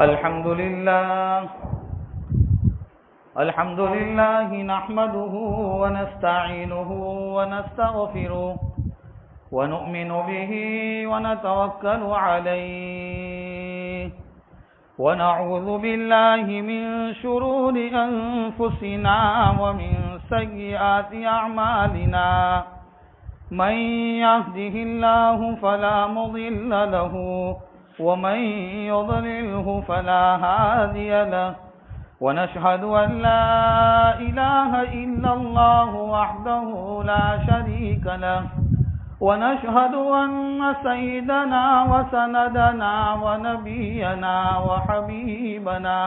الحمد لله نحمده ونستعينه ونستغفره ونؤمن به ونتوكل عليه ونعوذ بالله من شرور أنفسنا ومن سيئات أعمالنا من يهده الله فلا مضل له ومن يضلله فلا هادي له ونشهد أن لا إله إلا الله وحده لا شريك له ونشهد أن سيدنا وسندنا ونبينا وحبيبنا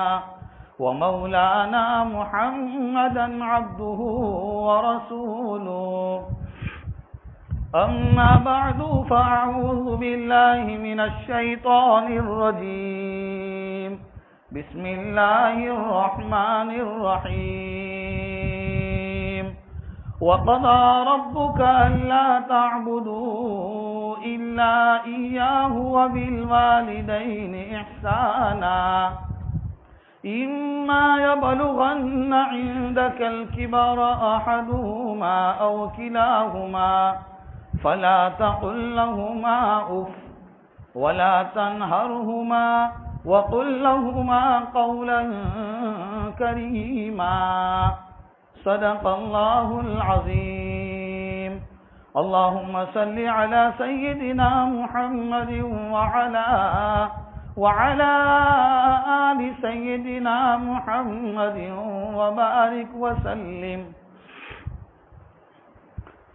ومولانا محمدا عبده ورسوله أما بعد فأعوذ بالله من الشيطان الرجيم بسم الله الرحمن الرحيم وقضى ربك ألا تعبدوا إلا إياه وبالوالدين إحسانا إما يبلغن عندك الكبر أحدهما أو كلاهما فلا تقل لهما أف ولا تنهرهما وقل لهما قولا كريما صدق الله العظيم اللهم صل على سيدنا محمد وعلى آل سيدنا محمد وبارك وسلم.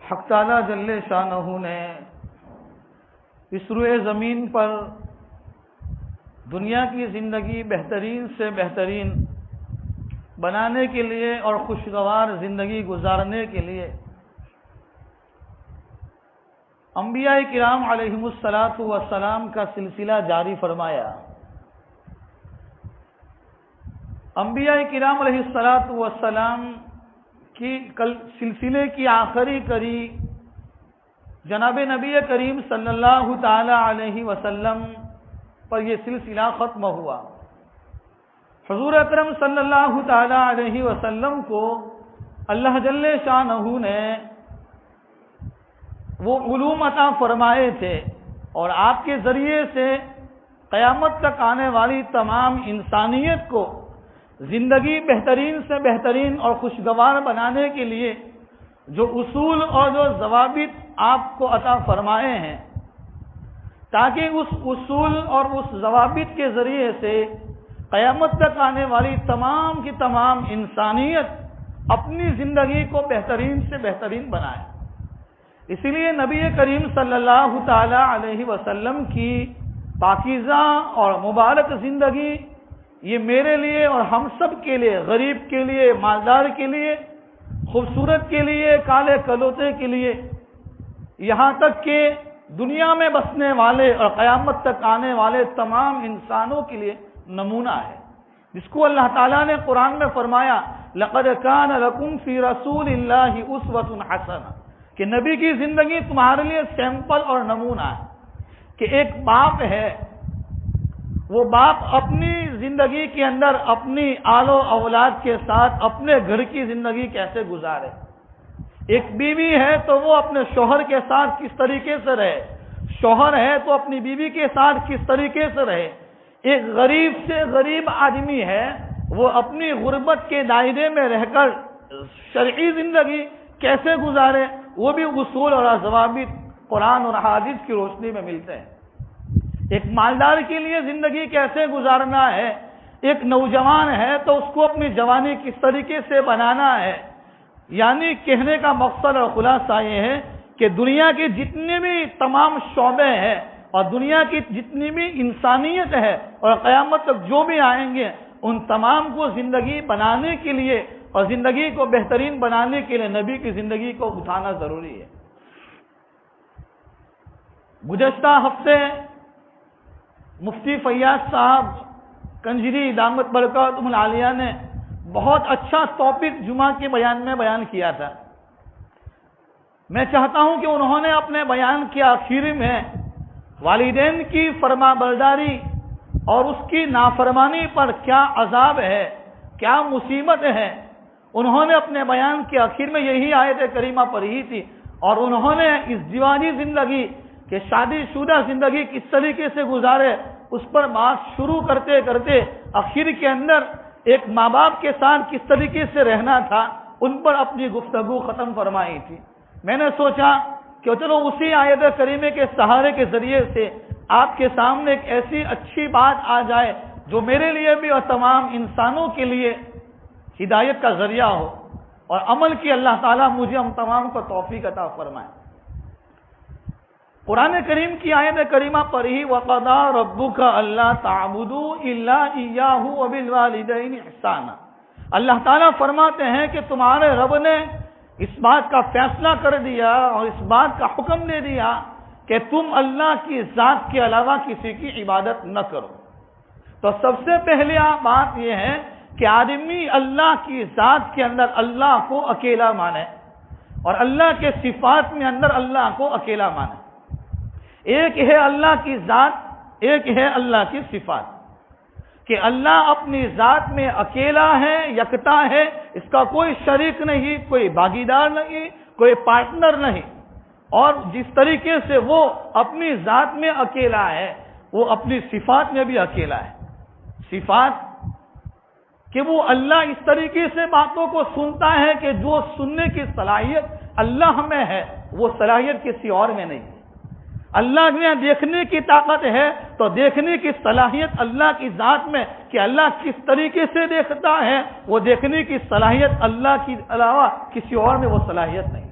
حق تعالی جل شانہ نے اس روئے زمین پر دنیا کی زندگی بہترین سے بہترین بنانے کے لیے اور خوشگوار زندگی گزارنے کے لیے انبیاء کرام علیہم الصلاۃ والسلام کا سلسلہ جاری فرمایا. انبیاء کرام علیہ الصلاۃ والسلام کی سلسلے کی آخری کڑی جناب نبی کریم صلی اللہ تعالی علیہ وسلم پر یہ سلسلہ ختم ہوا. حضور اکرم صلی اللہ تعالی علیہ وسلم کو اللہ جل شانہ نے وہ علوم عطا فرمائے تھے اور آپ کے ذریعے سے قیامت تک آنے والی تمام انسانیت کو زندگی بہترین سے بہترین اور خوشگوار بنانے کے لیے جو اصول اور جو ضوابط آپ کو عطا فرمائے ہیں تاکہ اس اصول اور اس ضوابط کے ذریعے سے قیامت تک آنے والی تمام کی تمام انسانیت اپنی زندگی کو بہترین سے بہترین بنائے. اسی لیے نبی کریم صلی اللہ تعالی علیہ وسلم کی پاکیزہ اور مبارک زندگی یہ میرے لیے اور ہم سب کے لیے، غریب کے لیے، مالدار کے لیے، خوبصورت کے لیے، کالے کلوتے کے لیے، یہاں تک کہ دنیا میں بسنے والے اور قیامت تک آنے والے تمام انسانوں کے لیے نمونہ ہے، جس کو اللہ تعالیٰ نے قرآن میں فرمایا لَقَدْ كَانَ لَكُمْ فِي رَسُولِ اللَّهِ أُسْوَةٌ حَسَنَةٌ کہ نبی کی زندگی تمہارے لیے سیمپل اور نمونہ ہے. کہ ایک باپ ہے، وہ باپ اپنی زندگی کے اندر اپنی آل و اولاد کے ساتھ اپنے گھر کی زندگی کیسے گزارے. ایک بیوی ہے تو وہ اپنے شوہر کے ساتھ کس طریقے سے رہے، شوہر ہے تو اپنی بیوی کے ساتھ کس طریقے سے رہے. ایک غریب سے غریب آدمی ہے، وہ اپنی غربت کے دائرے میں رہ کر شرعی زندگی کیسے گزارے، وہ بھی اصول اور ضوابط قرآن اور حدیث کی روشنی میں ملتے ہیں. ایک مالدار کے لیے زندگی کیسے گزارنا ہے، ایک نوجوان ہے تو اس کو اپنی جوانی کس طریقے سے بنانا ہے. یعنی کہنے کا مقصد اور خلاصہ یہ ہے کہ دنیا کے جتنے بھی تمام شعبے ہیں اور دنیا کی جتنی بھی انسانیت ہے اور قیامت تک جو بھی آئیں گے ان تمام کو زندگی بنانے کے لیے اور زندگی کو بہترین بنانے کے لیے نبی کی زندگی کو اٹھانا ضروری ہے. گزشتہ ہفتے مفتی فیاض صاحب کنجری دامت برکاتہم العالیہ نے بہت اچھا ٹاپک جمعہ کے بیان میں بیان کیا تھا. میں چاہتا ہوں کہ انہوں نے اپنے بیان کے آخر میں والدین کی فرما برداری اور اس کی نافرمانی پر کیا عذاب ہے، کیا مصیبت ہے، انہوں نے اپنے بیان کے آخر میں یہی آیت کریمہ پڑھی تھی، اور انہوں نے اس دیوانی زندگی کہ شادی شدہ زندگی کس طریقے سے گزارے اس پر بات شروع کرتے کرتے آخر کے اندر ایک ماں باپ کے ساتھ کس طریقے سے رہنا تھا ان پر اپنی گفتگو ختم فرمائی تھی۔ میں نے سوچا کہ چلو اسی آیت کریمہ کے سہارے کے ذریعے سے آپ کے سامنے ایک ایسی اچھی بات آ جائے جو میرے لیے بھی اور تمام انسانوں کے لیے ہدایت کا ذریعہ ہو، اور عمل کی اللہ تعالیٰ مجھے ہم تمام کو توفیق عطا فرمائے۔ قرآن کریم کی آیت کریمہ پر ہی وَقَضَىٰ رَبُّكَ أَلَّا تَعْبُدُوا إِلَّا إِيَّاهُ وَبِالْوَالِدَيْنِ إِحْسَانًا۔ اللہ تعالیٰ فرماتے ہیں کہ تمہارے رب نے اس بات کا فیصلہ کر دیا اور اس بات کا حکم دے دیا کہ تم اللہ کی ذات کے علاوہ کسی کی عبادت نہ کرو۔ تو سب سے پہلے بات یہ ہے کہ آدمی اللہ کی ذات کے اندر اللہ کو اکیلا مانے اور اللہ کے صفات میں اندر اللہ کو اکیلا مانے۔ ایک ہے اللہ کی ذات، ایک ہے اللہ کی صفات، کہ اللہ اپنی ذات میں اکیلا ہے، یکتا ہے، اس کا کوئی شریک نہیں، کوئی بھاگیدار نہیں، کوئی پارٹنر نہیں، اور جس طریقے سے وہ اپنی ذات میں اکیلا ہے وہ اپنی صفات میں بھی اکیلا ہے۔ صفات کہ وہ اللہ اس طریقے سے باتوں کو سنتا ہے کہ جو سننے کی صلاحیت اللہ میں ہے وہ صلاحیت کسی اور میں نہیں ہے۔ اللہ میں دیکھنے کی طاقت ہے تو دیکھنے کی صلاحیت اللہ کی ذات میں کہ اللہ کس طریقے سے دیکھتا ہے وہ دیکھنے کی صلاحیت اللہ کے علاوہ کسی اور میں وہ صلاحیت نہیں۔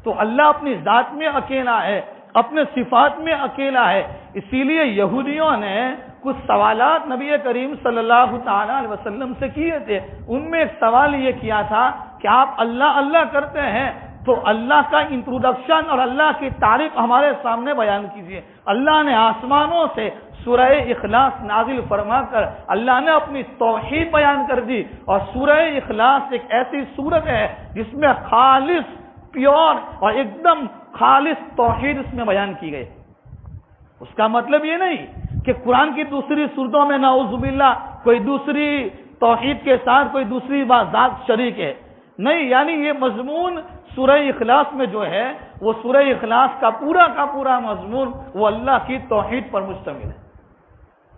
تو اللہ اپنی ذات میں اکیلا ہے، اپنے صفات میں اکیلا ہے۔ اسی لیے یہودیوں نے کچھ سوالات نبی کریم صلی اللہ تعالی علیہ وسلم سے کیے تھے۔ ان میں ایک سوال یہ کیا تھا کہ آپ اللہ اللہ کرتے ہیں تو اللہ کا انٹروڈکشن اور اللہ کی تعریف ہمارے سامنے بیان کیجیے۔ اللہ نے آسمانوں سے سورہ اخلاص نازل فرما کر اللہ نے اپنی توحید بیان کر دی، اور سورہ اخلاص ایک ایسی سورت ہے جس میں خالص پیور اور ایک دم خالص توحید اس میں بیان کی گئی۔ اس کا مطلب یہ نہیں کہ قرآن کی دوسری سورتوں میں نعوذ باللہ کوئی دوسری توحید کے ساتھ کوئی دوسری ذات شریک ہے، نہیں، یعنی یہ مضمون سورہ اخلاص میں جو ہے وہ سورہ اخلاص کا پورا مضمون وہ اللہ کی توحید پر مشتمل ہے۔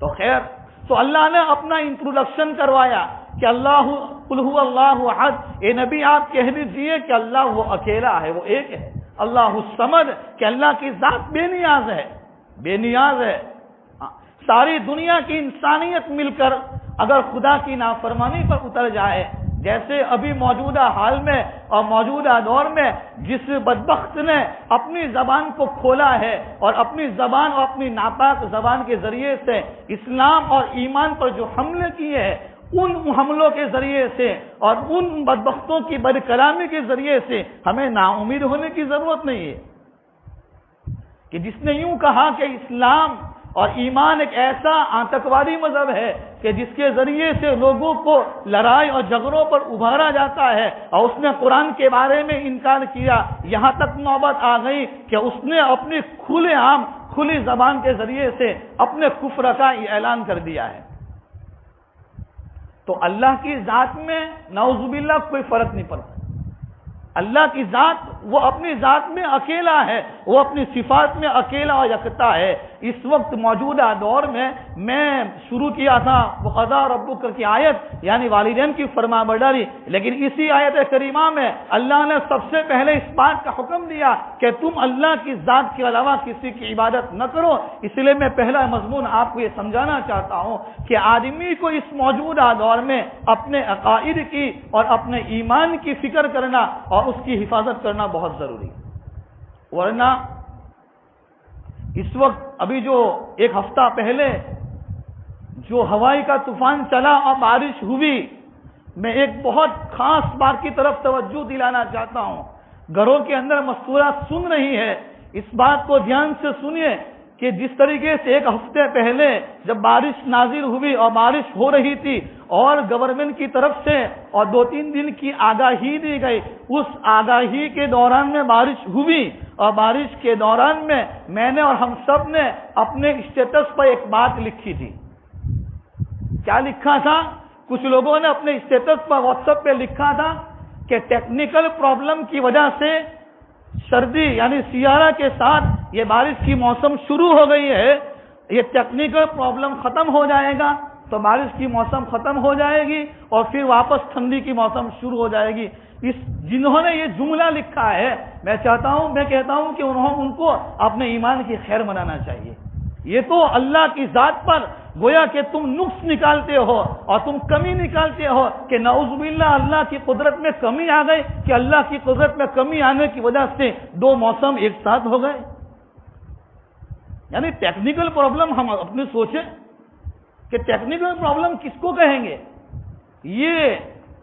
تو خیر، تو اللہ نے اپنا انٹروڈکشن کروایا کہ اللہ قل هو اللہ احد، اے نبی آپ کہہ دیجیے کہ اللہ وہ اکیلا ہے، وہ ایک ہے۔ اللہ الصمد کہ اللہ کی ذات بے نیاز ہے، بے نیاز ہے۔ ساری دنیا کی انسانیت مل کر اگر خدا کی نافرمانی پر اتر جائے، جیسے ابھی موجودہ حال میں اور موجودہ دور میں جس بدبخت نے اپنی زبان کو کھولا ہے اور اپنی زبان اور اپنی ناپاک زبان کے ذریعے سے اسلام اور ایمان پر جو حملے کیے ہیں، ان حملوں کے ذریعے سے اور ان بدبختوں کی بد کلامی کے ذریعے سے ہمیں نا امید ہونے کی ضرورت نہیں ہے کہ جس نے یوں کہا کہ اسلام اور ایمان ایک ایسا آتنکوادی مذہب ہے کہ جس کے ذریعے سے لوگوں کو لڑائی اور جھگڑوں پر ابھارا جاتا ہے، اور اس نے قرآن کے بارے میں انکار کیا، یہاں تک نوبت آ گئی کہ اس نے اپنی کھلی زبان کے ذریعے سے اپنے کفر کا اعلان کر دیا ہے۔ تو اللہ کی ذات میں نعوذ باللہ کوئی فرق نہیں پڑتا۔ اللہ کی ذات وہ اپنی ذات میں اکیلا ہے، وہ اپنی صفات میں اکیلا اور یکتا ہے۔ اس وقت موجودہ دور میں شروع کیا تھا وَقَضَىٰ رَبُّكَ کی آیت، یعنی والدین کی فرما برداری، لیکن اسی آیت کریمہ میں اللہ نے سب سے پہلے اس بات کا حکم دیا کہ تم اللہ کی ذات کے علاوہ کسی کی عبادت نہ کرو۔ اس لیے میں پہلا مضمون آپ کو یہ سمجھانا چاہتا ہوں کہ آدمی کو اس موجودہ دور میں اپنے عقائد کی اور اپنے ایمان کی فکر کرنا اور اس کی حفاظت کرنا بہت ضروری ہے، ورنہ اس وقت ابھی جو ایک ہفتہ پہلے جو ہوائی کا طوفان چلا اور بارش ہوئی، میں ایک بہت خاص بات کی طرف توجہ دلانا چاہتا ہوں۔ گھروں کے اندر مستورات سن رہی ہے، اس بات کو دھیان سے سنیے کہ جس طریقے سے ایک ہفتے پہلے جب بارش نازل ہوئی اور بارش ہو رہی تھی اور گورنمنٹ کی طرف سے اور 2-3 دن کی آگاہی دی گئی، اس آگاہی کے دوران میں بارش ہوئی، اور بارش کے دوران میں نے اور ہم سب نے اپنے اسٹیٹس پر ایک بات لکھی تھی کیا لکھا تھا؟ کچھ لوگوں نے اپنے اسٹیٹس پر واٹس ایپ پہ لکھا تھا کہ ٹیکنیکل پرابلم کی وجہ سے سردی یعنی سیارہ کے ساتھ یہ بارش کی موسم شروع ہو گئی ہے، یہ ٹیکنیکل پرابلم ختم ہو جائے گا تو بارش کی موسم ختم ہو جائے گی اور پھر واپس ٹھنڈی کی موسم شروع ہو جائے گی۔ جنہوں نے یہ جملہ لکھا ہے، میں کہتا ہوں کہ ان کو اپنے ایمان کی خیر منانا چاہیے۔ یہ تو اللہ کی ذات پر گویا کہ تم نقص نکالتے ہو اور تم کمی نکالتے ہو کہ نعوذ باللہ اللہ کی قدرت میں کمی آ گئی، کہ اللہ کی قدرت میں کمی آنے کی وجہ سے دو موسم ایک ساتھ ہو گئے۔ یعنی ٹیکنیکل پرابلم ہم اپنے سوچیں کہ ٹیکنیکل پرابلم کس کو کہیں گے؟ یہ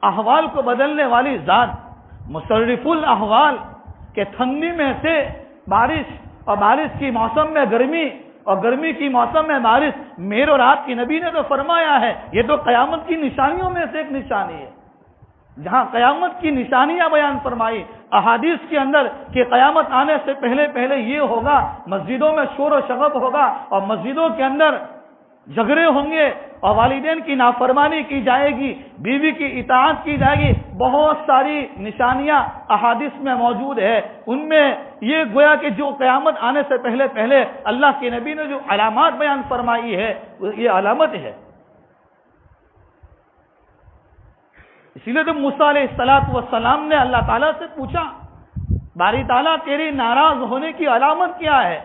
احوال کو بدلنے والی ذات مصرف الاحوال کہ ٹھنڈی میں سے بارش اور بارش کی موسم میں گرمی اور گرمی کی موسم میں بارش، میرے اور آپ کی نبی نے تو فرمایا ہے، یہ تو قیامت کی نشانیوں میں سے ایک نشانی ہے۔ جہاں قیامت کی نشانیاں بیان فرمائی احادیث کے اندر کہ قیامت آنے سے پہلے یہ ہوگا، مسجدوں میں شور و شغب ہوگا اور مسجدوں کے اندر جھگڑے ہوں گے اور والدین کی نافرمانی کی جائے گی، بیوی کی اطاعت کی جائے گی، بہت ساری نشانیاں احادیث میں موجود ہے۔ ان میں یہ گویا کہ جو قیامت آنے سے پہلے اللہ کے نبی نے جو علامات بیان فرمائی ہے یہ علامت ہے۔ اسی لیے تو موسیٰ علیہ السلام نے اللہ تعالیٰ سے پوچھا، باری تعالیٰ تیری ناراض ہونے کی علامت کیا ہے؟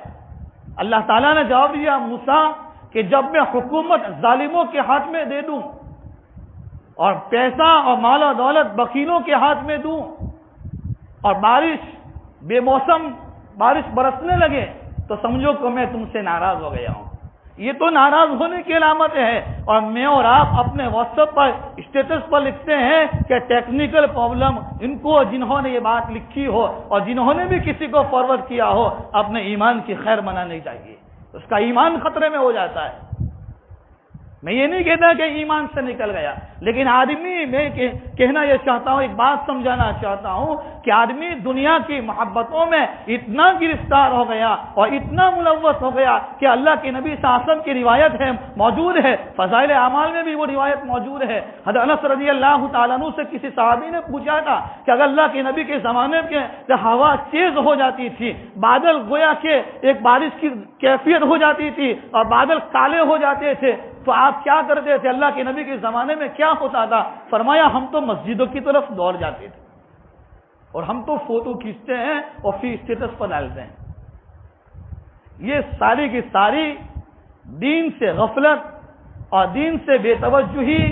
اللہ تعالیٰ نے جواب دیا، موسیٰ کہ جب میں حکومت ظالموں کے ہاتھ میں دے دوں اور پیسہ اور مال و دولت بخیلوں کے ہاتھ میں دوں اور بارش بے موسم بارش برسنے لگے تو سمجھو کہ میں تم سے ناراض ہو گیا ہوں۔ یہ تو ناراض ہونے کی علامت ہے، اور میں اور آپ اپنے واٹس ایپ پر اسٹیٹس پر لکھتے ہیں کہ ٹیکنیکل پرابلم، ان کو جنہوں نے یہ بات لکھی ہو اور جنہوں نے بھی کسی کو فارورڈ کیا ہو اپنے ایمان کی خیر منانی چاہیے، اس کا ایمان خطرے میں ہو جاتا ہے۔ میں یہ نہیں کہتا کہ ایمان سے نکل گیا، لیکن آدمی میں کہنا یہ چاہتا ہوں، ایک بات سمجھانا چاہتا ہوں کہ آدمی دنیا کی محبتوں میں اتنا گرفتار ہو گیا اور اتنا ملوث ہو گیا کہ اللہ کے نبی صلی اللہ علیہ وسلم کی روایت ہے، موجود ہے، فضائل اعمال میں بھی وہ روایت موجود ہے۔ حضرت انس رضی اللہ تعالیٰ عنہ سے کسی صحابی نے پوچھا تھا کہ اگر اللہ کے نبی کے زمانے میں جب ہوا تیز ہو جاتی تھی، بادل گویا کہ ایک بارش کی کیفیت ہو جاتی تھی اور بادل کالے ہو جاتے تھے تو آپ کیا کرتے تھے؟ اللہ کے نبی کے زمانے میں کیا ہوتا تھا؟ فرمایا ہم تو مسجدوں کی طرف دوڑ جاتے تھے اور ہم تو فوٹو کھینچتے ہیں اور پھر اسٹیٹس پر ڈالتے ہیں۔ یہ ساری کی ساری دین سے غفلت اور دین سے بے توجہی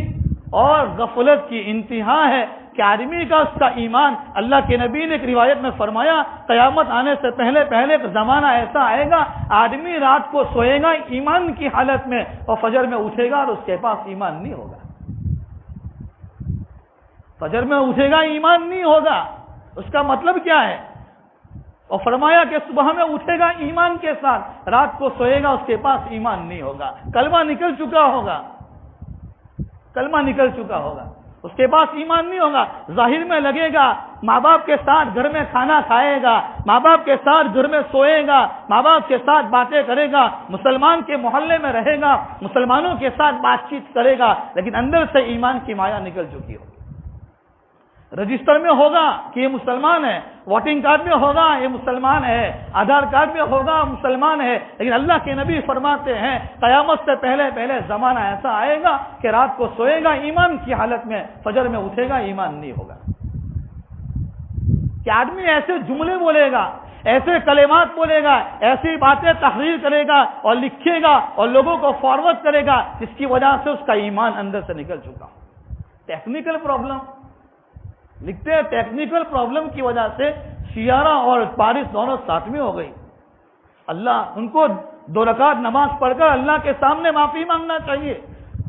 اور غفلت کی انتہا ہے کہ آدمی کا اس کا ایمان، اللہ کے نبی نے ایک روایت میں فرمایا قیامت آنے سے پہلے ایک زمانہ ایسا آئے گا، آدمی رات کو سوئے گا ایمان کی حالت میں اور فجر میں اٹھے گا اور اس کے پاس ایمان نہیں ہوگا۔ فجر میں اٹھے گا ایمان نہیں ہوگا، اس کا مطلب کیا ہے؟ اور فرمایا کہ صبح میں اٹھے گا ایمان کے ساتھ، رات کو سوئے گا اس کے پاس ایمان نہیں ہوگا، کلمہ نکل چکا ہوگا، کلمہ نکل چکا ہوگا، اس کے پاس ایمان نہیں ہوگا۔ ظاہر میں لگے گا ماں باپ کے ساتھ گھر میں کھانا کھائے گا، ماں باپ کے ساتھ گھر میں سوئے گا، ماں باپ کے ساتھ باتیں کرے گا، مسلمان کے محلے میں رہے گا، مسلمانوں کے ساتھ بات چیت کرے گا، لیکن اندر سے ایمان کی مایا نکل چکی ہوگی۔ رجسٹر میں ہوگا کہ یہ مسلمان ہے، ووٹنگ کارڈ میں ہوگا یہ مسلمان ہے، آدھار کارڈ میں ہوگا مسلمان ہے، لیکن اللہ کے نبی فرماتے ہیں قیامت سے پہلے زمانہ ایسا آئے گا کہ رات کو سوئے گا ایمان کی حالت میں، فجر میں اٹھے گا ایمان نہیں ہوگا۔ کہ آدمی ایسے جملے بولے گا، ایسے کلمات بولے گا، ایسی باتیں تحریر کرے گا اور لکھے گا اور لوگوں کو فارورڈ کرے گا جس کی وجہ سے اس کا ایمان اندر سے نکل چکا۔ ٹیکنیکل پرابلم لکھتے ہیں، ٹیکنیکل پرابلم کی وجہ سے سیارہ اور بارش دونوں ساتھ میں ہو گئی۔ اللہ ان کو 2 رکعت نماز پڑھ کر اللہ کے سامنے معافی مانگنا چاہیے،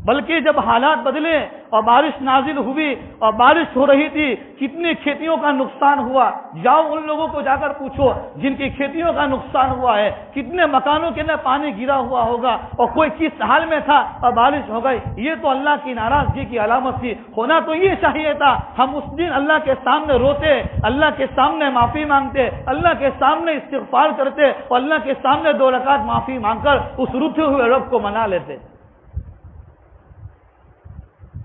بلکہ جب حالات بدلے اور بارش نازل ہوئی اور بارش ہو رہی تھی، کتنی کھیتیوں کا نقصان ہوا، جاؤ ان لوگوں کو جا کر پوچھو جن کی کھیتیوں کا نقصان ہوا ہے، کتنے مکانوں کے اندر پانی گرا ہوا ہوگا اور کوئی کس حال میں تھا اور بارش ہو گئی۔ یہ تو اللہ کی ناراضگی کی علامت تھی۔ ہونا تو یہ چاہیے تھا ہم اس دن اللہ کے سامنے روتے، اللہ کے سامنے معافی مانگتے، اللہ کے سامنے استغفار کرتے اور اللہ کے سامنے 2 رکعت معافی مانگ کر اس روٹھے ہوئے رب کو منا لیتے۔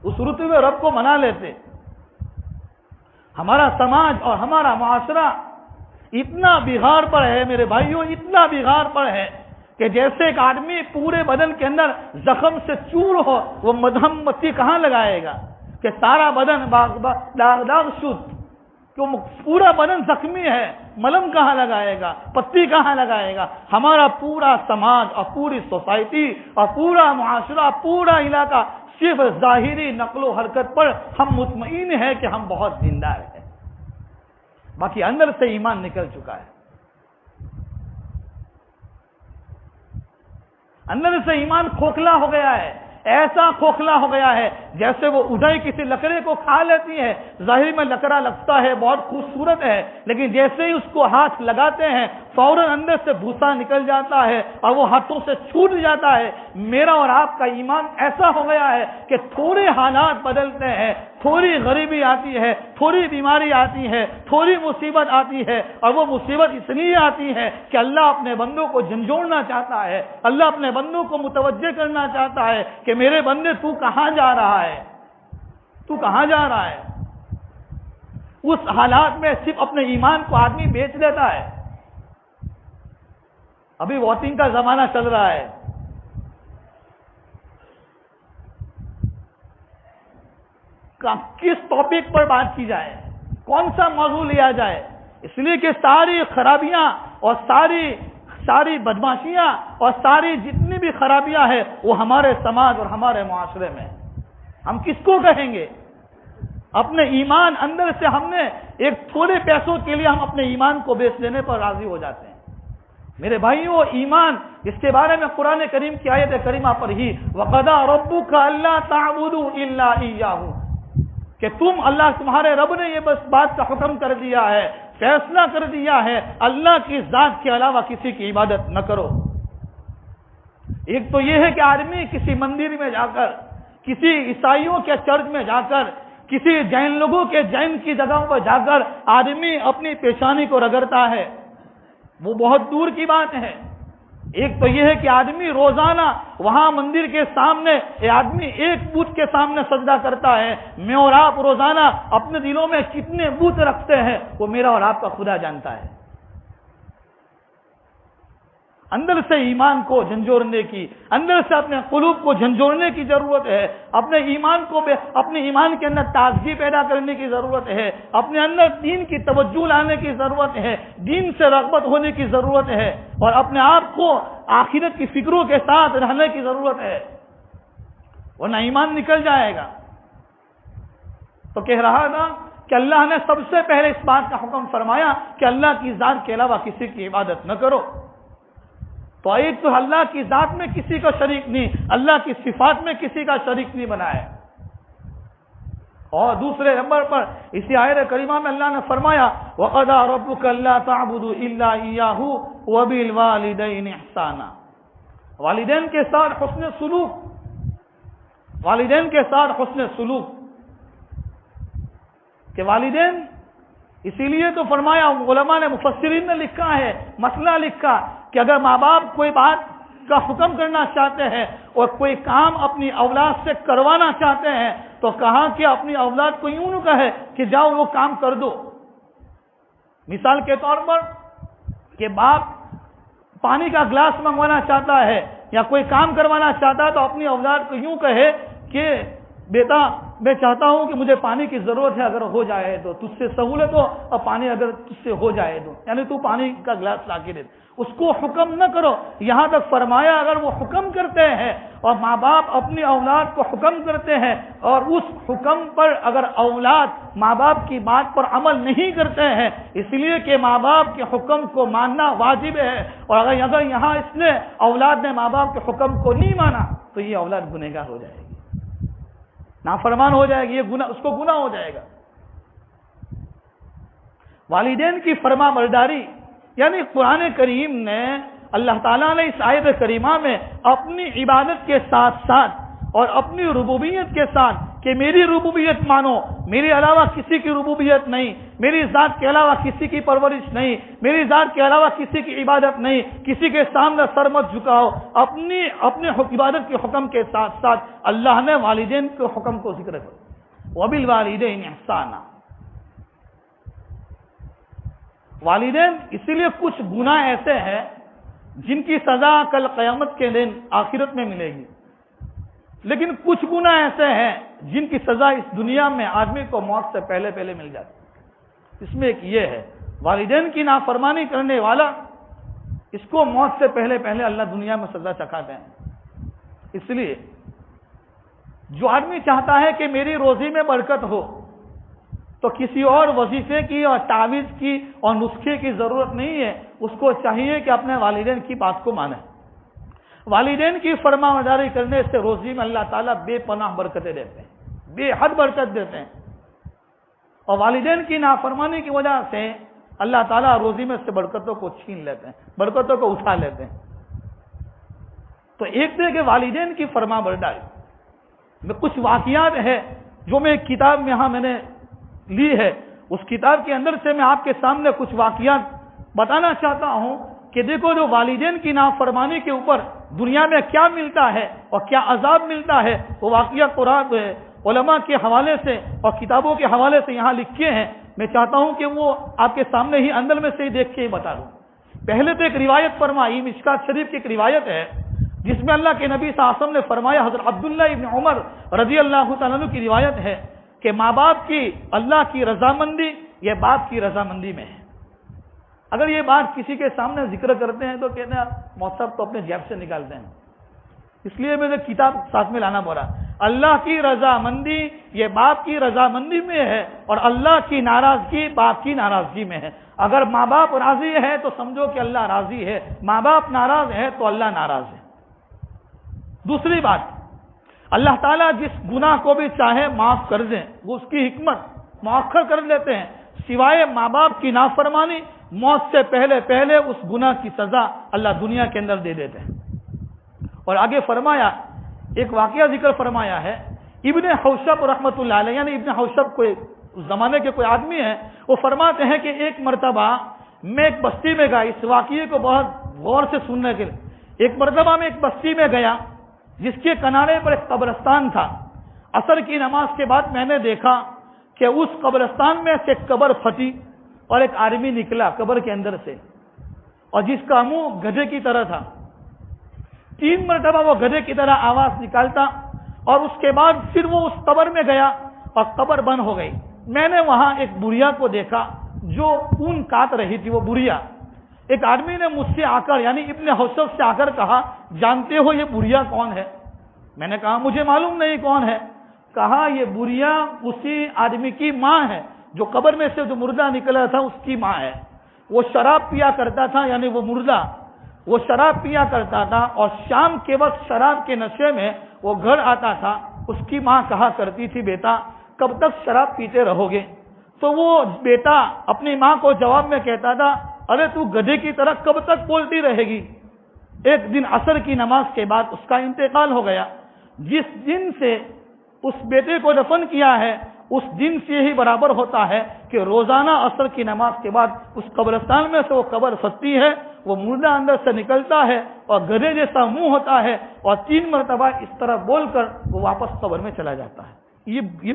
اس رتبے رب کو منا لیتے. ہمارا سماج اور ہمارا معاشرہ اتنا بگاڑ پر ہے میرے بھائیوں، اتنا بگاڑ پر ہے کہ جیسے ایک آدمی پورے بدن کے اندر زخم سے چور ہو، وہ مدہم متی کہاں لگائے گا کہ سارا بدن داغ داغ شد، کہ پورا بدن زخمی ہے، ملم کہاں لگائے گا، پتی کہاں لگائے گا. ہمارا پورا سماج اور پوری سوسائٹی اور پورا معاشرہ، پورا علاقہ صرف ظاہری نقل و حرکت پر ہم مطمئن ہیں کہ ہم بہت زندہ ہیں، باقی اندر سے ایمان نکل چکا ہے. اندر سے ایمان کھوکھلا ہو گیا ہے، ایسا کھوکھلا ہو گیا ہے جیسے وہ ادھر کسی لکڑے کو کھا لیتی ہے. ظاہر میں لکڑا لگتا ہے، بہت خوبصورت ہے، لیکن جیسے ہی اس کو ہاتھ لگاتے ہیں فوراً اندر سے بھوسا نکل جاتا ہے اور وہ ہاتھوں سے چھوٹ جاتا ہے. میرا اور آپ کا ایمان ایسا ہو گیا ہے کہ تھوڑے حالات بدلتے ہیں، تھوڑی غریبی آتی ہے، تھوڑی بیماری آتی ہے، تھوڑی مصیبت آتی ہے، اور وہ مصیبت اس لیے آتی ہے کہ اللہ اپنے بندوں کو جھنجھوڑنا چاہتا ہے، اللہ اپنے بندوں کو متوجہ کرنا چاہتا ہے کہ میرے بندے تو کہاں جا رہا ہے، تو کہاں جا رہا ہے. اس حالات میں صرف اپنے ایمان کو آدمی بیچ دیتا ہے. ابھی ووٹنگ کا زمانہ چل رہا ہے، کس ٹاپک پر بات کی جائے، کون سا موضوع لیا جائے، اس لیے کہ ساری خرابیاں اور ساری بدماشیاں اور ساری جتنی بھی خرابیاں ہیں وہ ہمارے سماج اور ہمارے معاشرے میں. ہم کس کو کہیں گے؟ اپنے ایمان اندر سے ہم نے ایک تھوڑے پیسوں کے لیے ہم اپنے ایمان کو بیچ دینے پر راضی ہو جاتے ہیں. میرے بھائیوں، ایمان، اس کے بارے میں قرآن کریم کی آیت کریمہ پر ہی وَقَضَىٰ رَبُّكَ أَلَّا تَعْبُدُوا إِلَّا إِيَّاهُ، کہ تم اللہ تمہارے رب نے یہ بس بات کا حکم کر دیا ہے، فیصلہ کر دیا ہے، اللہ کی ذات کے علاوہ کسی کی عبادت نہ کرو. ایک تو یہ ہے کہ آدمی کسی مندر میں جا کر، کسی عیسائیوں کے چرچ میں جا کر، کسی جین لوگوں کے جین کی جگہوں پر جا کر آدمی اپنی پیشانی کو رگڑتا ہے، وہ بہت دور کی بات ہے. ایک تو یہ ہے کہ آدمی روزانہ وہاں مندر کے سامنے آدمی ایک بت کے سامنے سجدہ کرتا ہے. میں اور آپ روزانہ اپنے دلوں میں کتنے بت رکھتے ہیں وہ میرا اور آپ کا خدا جانتا ہے. اندر سے ایمان کو جھنجھوڑنے کی، اندر سے اپنے قلوب کو جھنجھوڑنے کی ضرورت ہے. اپنے ایمان کے اندر تازگی پیدا کرنے کی ضرورت ہے. اپنے اندر دین کی توجہ لانے کی ضرورت ہے، دین سے رغبت ہونے کی ضرورت ہے، اور اپنے آپ کو آخرت کی فکروں کے ساتھ رہنے کی ضرورت ہے، ورنہ ایمان نکل جائے گا. تو کہہ رہا تھا کہ اللہ نے سب سے پہلے اس بات کا حکم فرمایا کہ اللہ کی ذات کے علاوہ کسی کی عبادت نہ کرو. تو ایک تو اللہ کی ذات میں کسی کا شریک نہیں، اللہ کی صفات میں کسی کا شریک نہیں بنایا. اور دوسرے نمبر پر اسی آیت کریمہ میں اللہ نے فرمایا وَقَضَىٰ رَبُّكَ أَلَّا تَعْبُدُوا إِلَّا إِيَّاهُ وَبِالْوَالِدَيْنِ إِحْسَانًا. والدین کے ساتھ حسن سلوک، والدین کے ساتھ حسن سلوک، کہ والدین اسی لیے تو فرمایا، علماء نے مفسرین نے لکھا ہے، مسئلہ لکھا کہ اگر ماں باپ کوئی بات کا حکم کرنا چاہتے ہیں اور کوئی کام اپنی اولاد سے کروانا چاہتے ہیں تو کہا کہ اپنی اولاد کو یوں نہ کہے کہ جاؤ وہ کام کر دو. مثال کے طور پر کہ باپ پانی کا گلاس منگوانا چاہتا ہے یا کوئی کام کروانا چاہتا ہے تو اپنی اولاد کو یوں کہے کہ بیٹا میں چاہتا ہوں کہ مجھے پانی کی ضرورت ہے، اگر ہو جائے تو تجھ سے سہولت ہو، اور پانی اگر تجھ سے ہو جائے تو، یعنی تو پانی کا گلاس لا کے دے. اس کو حکم نہ کرو. یہاں تک فرمایا اگر وہ حکم کرتے ہیں اور ماں باپ اپنی اولاد کو حکم کرتے ہیں اور اس حکم پر اگر اولاد ماں باپ کی بات پر عمل نہیں کرتے ہیں، اس لیے کہ ماں باپ کے حکم کو ماننا واجب ہے، اور اگر یہاں اس نے اولاد نے ماں باپ کے حکم کو نہیں مانا تو یہ اولاد گنہگار ہو جائے گی، نافرمان ہو جائے گی، یہ گناہ، اس کو گناہ ہو جائے گا. والدین کی فرما برداری، یعنی قرآن کریم نے، اللہ تعالیٰ نے اس آیت کریمہ میں اپنی عبادت کے ساتھ ساتھ اور اپنی ربوبیت کے ساتھ کہ میری ربوبیت مانو، میرے علاوہ کسی کی ربوبیت نہیں، میری ذات کے علاوہ کسی کی پرورش نہیں، میری ذات کے علاوہ کسی کی عبادت نہیں، کسی کے سامنے سر مت جھکاؤ. اپنے عبادت کے حکم کے ساتھ ساتھ اللہ نے والدین کے حکم کو ذکر کرا، وَبِالْوَالِدَيْنِ إِحْسَانًا. والدین اسی لیے کچھ گناہ ایسے ہیں جن کی سزا کل قیامت کے دن آخرت میں ملے گی، لیکن کچھ گناہ ایسے ہیں جن کی سزا اس دنیا میں آدمی کو موت سے پہلے پہلے مل جاتی. اس میں ایک یہ ہے، والدین کی نافرمانی کرنے والا اس کو موت سے پہلے پہلے اللہ دنیا میں سزا چکھاتے ہیں. اس لیے جو آدمی چاہتا ہے کہ میری روزی میں برکت ہو تو کسی اور وظیفے کی اور تعویذ کی اور نسخے کی ضرورت نہیں ہے، اس کو چاہیے کہ اپنے والدین کی بات کو مانے. والدین کی فرما برداری کرنے سے روزی میں اللہ تعالیٰ بے پناہ برکتیں دیتے ہیں، بے حد برکت دیتے ہیں، اور والدین کی نافرمانی کی وجہ سے اللہ تعالیٰ روزی میں سے برکتوں کو چھین لیتے ہیں، برکتوں کو اٹھا لیتے ہیں. تو ایک طرح کے والدین کی فرما برداری میں کچھ واقعات ہے جو میں ایک کتاب میں میں نے لی ہے. اس کتاب کے اندر سے میں آپ کے سامنے کچھ واقعات بتانا چاہتا ہوں کہ دیکھو جو والدین کی نافرمانی کے اوپر دنیا میں کیا ملتا ہے اور کیا عذاب ملتا ہے. وہ واقعہ قرآن علماء کے حوالے سے اور کتابوں کے حوالے سے یہاں لکھے ہیں. میں چاہتا ہوں کہ وہ آپ کے سامنے ہی اندر میں سے ہی دیکھ کے ہی بتا دوں. پہلے تو ایک روایت فرمائی، مشکات شریف کی ایک روایت ہے جس میں اللہ کے نبی صلی اللہ علیہ وسلم نے فرمایا، حضرت عبداللہ ابن عمر رضی اللہ تعالیٰ عنہ کی روایت ہے کہ ماں باپ کی اللہ کی رضامندی یہ باپ کی رضامندی میں ہے. اگر یہ بات کسی کے سامنے ذکر کرتے ہیں تو کہتے ہیں مولوی صاحب تو اپنے جیب سے نکالتے ہیں، اس لیے مجھے کتاب ساتھ میں لانا پڑا. اللہ کی رضامندی یہ باپ کی رضامندی میں ہے اور اللہ کی ناراضگی باپ کی ناراضگی میں ہے. اگر ماں باپ راضی ہے تو سمجھو کہ اللہ راضی ہے، ماں باپ ناراض ہے تو اللہ ناراض ہے. دوسری بات، اللہ تعالیٰ جس گناہ کو بھی چاہے معاف کر دیں، وہ اس کی حکمت مؤخر کر لیتے ہیں، سوائے ماں باپ کی نافرمانی موت سے پہلے پہلے اس گناہ کی سزا اللہ دنیا کے اندر دے دیتے ہیں. اور آگے فرمایا، ایک واقعہ ذکر فرمایا ہے، ابن حوشب رحمۃ اللہ علیہ، یعنی ابن حوشب کوئی اس زمانے کے کوئی آدمی ہیں، وہ فرماتے ہیں کہ ایک مرتبہ میں ایک بستی میں گیا. اس واقعے کو بہت غور سے سننے کے لیے، ایک مرتبہ میں ایک بستی میں گیا جس کے کنارے پر ایک قبرستان تھا. عصر کی نماز کے بعد میں نے دیکھا کہ اس قبرستان میں سے قبر پھٹی اور ایک آدمی نکلا قبر کے اندر سے، اور جس کا منہ گدھے کی طرح تھا. 3 مرتبہ وہ گدھے کی طرح آواز نکالتا اور اس کے بعد پھر وہ اس قبر میں گیا اور قبر بند ہو گئی. میں نے وہاں ایک بڑھیا کو دیکھا جو اون کاٹ رہی تھی. وہ بڑھیا، ایک آدمی نے مجھ سے آ کر یعنی ابن حوشب سے آ کر کہا، جانتے ہو یہ بڑھیا کون ہے؟ میں نے کہا مجھے معلوم نہیں کون ہے. کہا یہ بڑھیا اسی آدمی کی ماں ہے جو قبر میں سے جو مردہ نکلا تھا، اس کی ماں ہے. وہ شراب پیا کرتا تھا، یعنی وہ مردہ وہ شراب پیا کرتا تھا اور شام کے وقت شراب کے نشے میں وہ گھر آتا تھا. اس کی ماں کہا کرتی تھی، بیٹا کب تک شراب پیتے رہو گے؟ تو وہ بیٹا اپنی ماں کو جواب میں کہتا تھا، ارے تو گدھے کی طرح کب تک بولتی رہے گی؟ ایک دن عصر کی نماز کے بعد اس کا انتقال ہو گیا. جس دن سے اس بیٹے کو دفن کیا ہے اس دن سے ہی برابر ہوتا ہے کہ روزانہ عصر کی نماز کے بعد اس قبرستان میں سے وہ قبر پھٹتی ہے، وہ مردہ اندر سے نکلتا ہے اور گدھے جیسا منہ ہوتا ہے اور 3 مرتبہ اس طرح بول کر وہ واپس قبر میں چلا جاتا ہے. یہ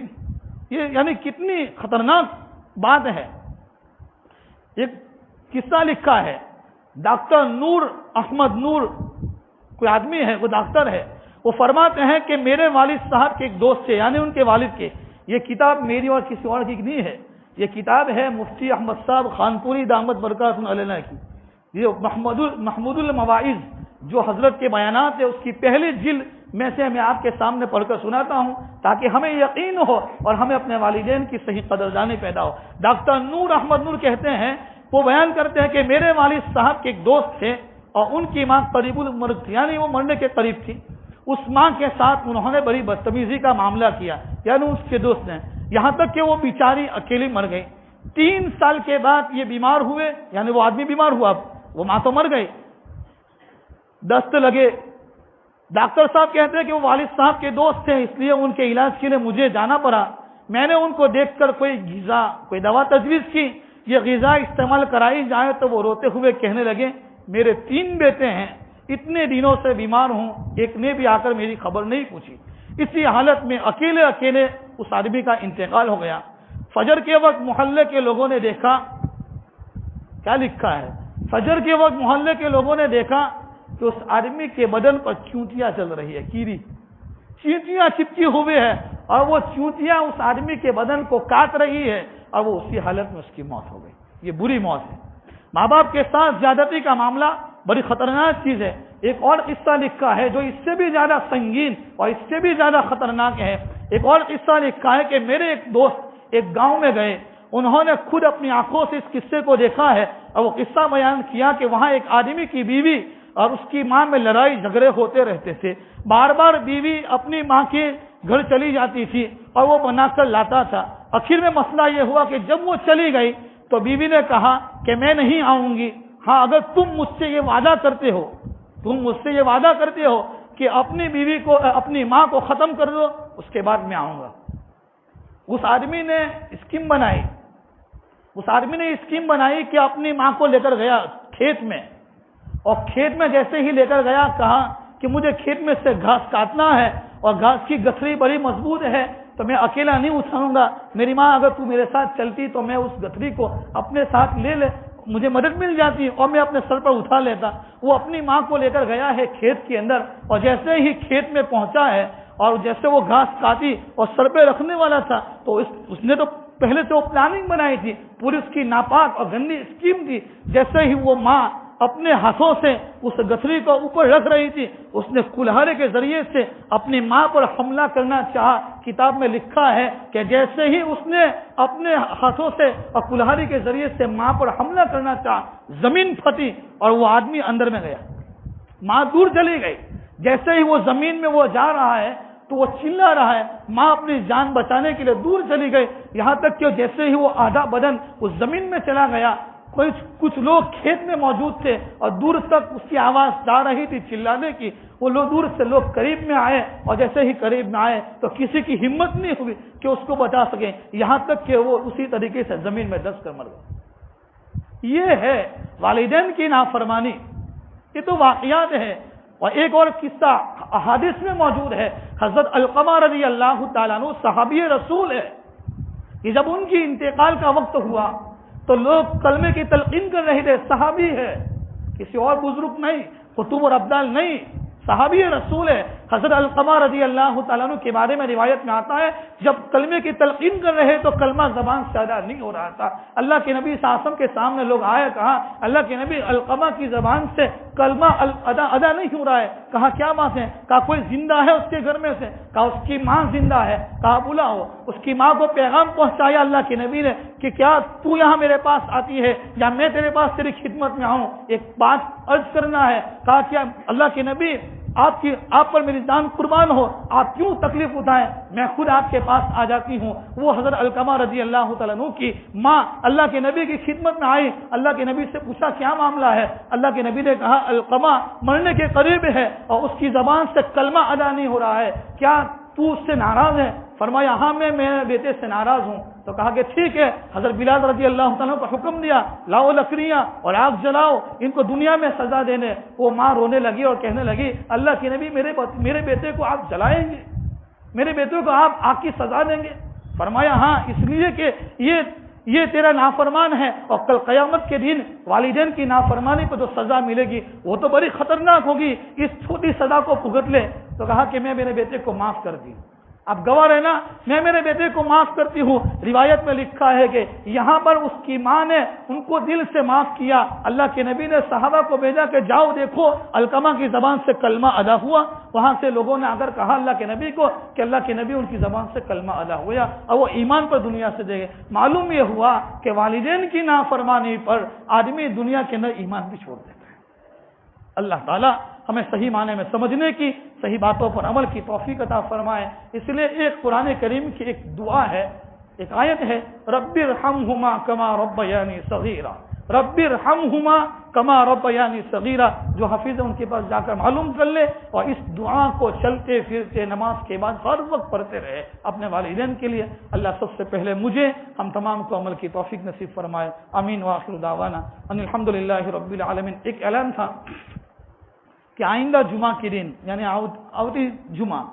یعنی کتنی خطرناک بات ہے. ایک قصہ لکھا ہے، ڈاکٹر نور احمد نور کوئی آدمی ہے، وہ ڈاکٹر ہے. وہ فرماتے ہیں کہ میرے والد صاحب کے ایک دوست تھے، یعنی ان کے والد کے. یہ کتاب میری اور کسی اور کی نہیں ہے، یہ کتاب ہے مفتی احمد صاحب خانپوری دامت برکاتہ علیہ کی. یہ محمود المواعظ جو حضرت کے بیانات ہے اس کی پہلی جلد میں سے میں آپ کے سامنے پڑھ کر سناتا ہوں تاکہ ہمیں یقین ہو اور ہمیں اپنے والدین کی صحیح قدردانی پیدا ہو. ڈاکٹر نور احمد نور کہتے ہیں، وہ بیان کرتے ہیں کہ میرے والد صاحب کے ایک دوست تھے اور ان کی ماں قریب المرگ تھی، یعنی وہ مرنے کے قریب تھی. اس ماں کے ساتھ انہوں نے بڑی بدتمیزی کا معاملہ کیا، یعنی اس کے دوست نے، یہاں تک کہ وہ بیچاری اکیلی مر گئی. 3 سال کے بعد یہ بیمار ہوئے، یعنی وہ آدمی بیمار ہوا، وہ ماں تو مر گئی. دست لگے ڈاکٹر صاحب کہتے ہیں کہ وہ والد صاحب کے دوست تھے، اس لیے ان کے علاج کے لیے مجھے جانا پڑا. میں نے ان کو دیکھ کر کوئی غذا کوئی دوا تجویز کی، یہ غذا استعمال کرائی جائے تو وہ روتے ہوئے کہنے لگے میرے 3 بیٹے ہیں، اتنے دنوں سے بیمار ہوں، ایک نے بھی آ کر میری خبر نہیں پوچھی. اسی حالت میں اکیلے اس آدمی کا انتقال ہو گیا. فجر کے وقت محلے کے لوگوں نے دیکھا، کیا لکھا ہے، فجر کے وقت محلے کے لوگوں نے دیکھا کہ اس آدمی کے بدن پر چونٹیاں چل رہی ہے، کیڑی چونٹیاں چپکی ہوئے ہے، اور وہ چونٹیاں اس آدمی کے بدن کو کاٹ رہی ہے، اور وہ اسی حالت میں اس کی موت ہو گئی. یہ بری موت ہے. ماں باپ کے ساتھ زیادتی کا معاملہ بڑی خطرناک چیز ہے. ایک اور قصہ لکھا ہے جو اس سے بھی زیادہ سنگین اور اس سے بھی زیادہ خطرناک ہے. ایک اور قصہ لکھا ہے کہ میرے ایک دوست ایک گاؤں میں گئے، انہوں نے خود اپنی آنکھوں سے اس قصے کو دیکھا ہے، اور وہ قصہ بیان کیا کہ وہاں ایک آدمی کی بیوی اور اس کی ماں میں لڑائی جھگڑے ہوتے رہتے تھے. بار بار بیوی اپنی ماں کے گھر چلی جاتی تھی اور وہ بنا کر لاتا تھا. آخر میں مسئلہ یہ ہوا کہ جب وہ چلی گئی تو بیوی نے کہا کہ میں نہیں آؤں گی، ہاں اگر تم مجھ سے یہ وعدہ کرتے ہو کہ اپنی بیوی کو اپنی ماں کو ختم کر دو، اس کے بعد میں آؤں گا. اس آدمی نے اسکیم بنائی کہ اپنی ماں کو لے کر گیا کھیت میں، اور کھیت میں جیسے ہی لے کر گیا کہا کہ مجھے کھیت میں سے گھاس کاٹنا ہے اور گھاس کی گٹھری بڑی مضبوط ہے تو میں اکیلا نہیں اٹھاؤں گا، میری ماں اگر تو میرے ساتھ چلتی تو میں اس گٹھری کو اپنے ساتھ لے مجھے مدد مل جاتی اور میں اپنے سر پر اٹھا لیتا. وہ اپنی ماں کو لے کر گیا ہے کھیت کے اندر، اور جیسے ہی کھیت میں پہنچا ہے اور جیسے وہ گھاس کاٹی اور سر پہ رکھنے والا تھا تو اس نے تو پہلے سے وہ پلاننگ بنائی تھی، پوری اس کی ناپاک اور گندی اسکیم تھی. جیسے ہی وہ ماں اپنے ہاتھوں سے اس گٹھری کو اوپر رکھ رہی تھی، اس نے کلہاڑے کے ذریعے سے اپنی ماں پر حملہ کرنا چاہا. کتاب میں لکھا ہے کہ جیسے ہی اس نے اپنے ہاتھوں سے اور کلہاڑی کے ذریعے سے ماں پر حملہ کرنا چاہا، زمین پھٹی اور وہ آدمی اندر میں گیا. ماں دور چلی گئی. جیسے ہی وہ زمین میں وہ جا رہا ہے تو وہ چلا رہا ہے، ماں اپنی جان بچانے کے لیے دور چلی گئی، یہاں تک کہ جیسے ہی وہ آدھا بدن اس زمین میں چلا گیا، کچھ لوگ کھیت میں موجود تھے اور دور تک اس کی آواز جا رہی تھی چلانے کی. وہ لوگ دور سے لوگ قریب میں آئے، اور جیسے ہی قریب میں آئے تو کسی کی ہمت نہیں ہوئی کہ اس کو بچا سکے، یہاں تک کہ وہ اسی طریقے سے زمین میں دس کر مر گئے. یہ ہے والدین کی نافرمانی. یہ تو واقعات ہے. اور ایک اور قصہ احادیث میں موجود ہے. حضرت علقمہ رضی اللہ تعالیٰ عنہ صحابی رسول ہے کہ جب ان کی انتقال کا وقت ہوا تو لوگ کلمے کی تلقین کر رہے تھے. صحابی ہے، کسی اور بزرگ نہیں، قطب اور ابدال نہیں، صحابی رسول ہے. حضرت علقمہ رضی اللہ تعالیٰ عنہ کے بارے میں روایت میں آتا ہے جب کلمے کی تلقین کر رہے تو کلمہ زبان سے ادا نہیں ہو رہا تھا. اللہ کے نبی صلی اللہ علیہ وسلم کے سامنے لوگ آئے، کہا اللہ کے نبی علقمہ کی زبان سے کلمہ ادا نہیں ہو رہا ہے. کہا کیا بات ہے؟ کہا کوئی زندہ ہے اس کے گھر میں سے؟ کہا اس کی ماں زندہ ہے. کہا بلاؤ. اس کی ماں کو پیغام پہنچایا اللہ کے نبی نے کہ کیا تو یہاں میرے پاس آتی ہے یا میں تیرے پاس تیری خدمت میں آؤں، ایک بات عرض کرنا ہے. کہا کیا اللہ کے نبی آپ پر میری جان قربان ہو، آپ کیوں تکلیف اٹھائیں، میں خود آپ کے پاس آ جاتی ہوں. وہ حضرت علقمہ رضی اللہ تعالیٰ عنہ کی ماں اللہ کے نبی کی خدمت میں آئی. اللہ کے نبی سے پوچھا کیا معاملہ ہے؟ اللہ کے نبی نے کہا علقمہ مرنے کے قریب ہے اور اس کی زبان سے کلمہ ادا نہیں ہو رہا ہے، کیا تو اس سے ناراض ہے؟ فرمایا ہاں میں میرے بیٹے سے ناراض ہوں. تو کہا کہ ٹھیک ہے. حضرت بلال رضی اللہ تعالیٰ کو حکم دیا لاؤ لکڑیاں اور آگ جلاؤ، ان کو دنیا میں سزا دینے. وہ ماں رونے لگی اور کہنے لگی اللہ کے نبی میرے بیٹے کو آپ جلائیں گے، میرے بیٹے کو آپ آگ کی سزا دیں گے؟ فرمایا ہاں، اس لیے کہ یہ تیرا نافرمان ہے اور کل قیامت کے دن والدین کی نافرمانی کو جو سزا ملے گی وہ تو بڑی خطرناک ہوگی، اس چھوٹی سزا کو بھگت لے. تو کہا کہ میں میرے بیٹے کو معاف کر دی. اب گواہ رہنا، میں میرے بیٹے کو معاف کرتی ہوں. روایت میں لکھا ہے کہ یہاں پر اس کی ماں نے ان کو دل سے معاف کیا. اللہ کے نبی نے صحابہ کو بھیجا کہ جاؤ دیکھو علقمہ کی زبان سے کلمہ ادا ہوا. وہاں سے لوگوں نے اگر کہا اللہ کے نبی کو کہ اللہ کے نبی ان کی زبان سے کلمہ ادا ہوا اور وہ ایمان پر دنیا سے دے گئے. معلوم یہ ہوا کہ والدین کی نافرمانی پر آدمی دنیا کے اندر ایمان بھی چھوڑ دیتا ہے. اللہ تعالیٰ ہمیں صحیح معنی میں سمجھنے کی، صحیح باتوں پر عمل کی توفیق عطا فرمائے. اس لیے ایک قرآن کریم کی ایک دعا ہے، ایک آیت ہے رب ارحمہما کما ربیانی صغیرا. رب ارحمہما کما ربیانی صغیرا، جو حفیظ ہے ان کے پاس جا کر معلوم کر لے اور اس دعا کو چلتے پھرتے نماز کے بعد ہر وقت پڑھتے رہے اپنے والدین کے لیے۔ اللہ سب سے پہلے مجھے ہم تمام کو عمل کی توفیق نصیب فرمائے، آمین وآخر دعوانا ان الحمدللہ رب العالمین۔ ایک اعلان تھا کہ آئندہ جمعہ کے دن یعنی آوتی جمعہ،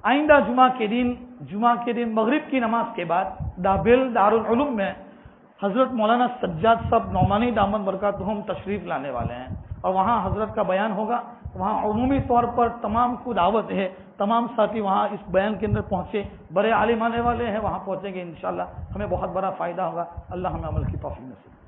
آئندہ جمعہ کے دن مغرب کی نماز کے بعد دابل دارالعلوم میں حضرت مولانا سجاد صاحب نعمانی دامت برکاتہم تشریف لانے والے ہیں اور وہاں حضرت کا بیان ہوگا۔ وہاں عمومی طور پر تمام کو دعوت ہے، تمام ساتھی وہاں اس بیان کے اندر پہنچے، بڑے عالم آنے والے ہیں، وہاں پہنچیں گے انشاءاللہ، ہمیں بہت بڑا فائدہ ہوگا۔ اللہ ہمیں عمل کی توفیق نصیب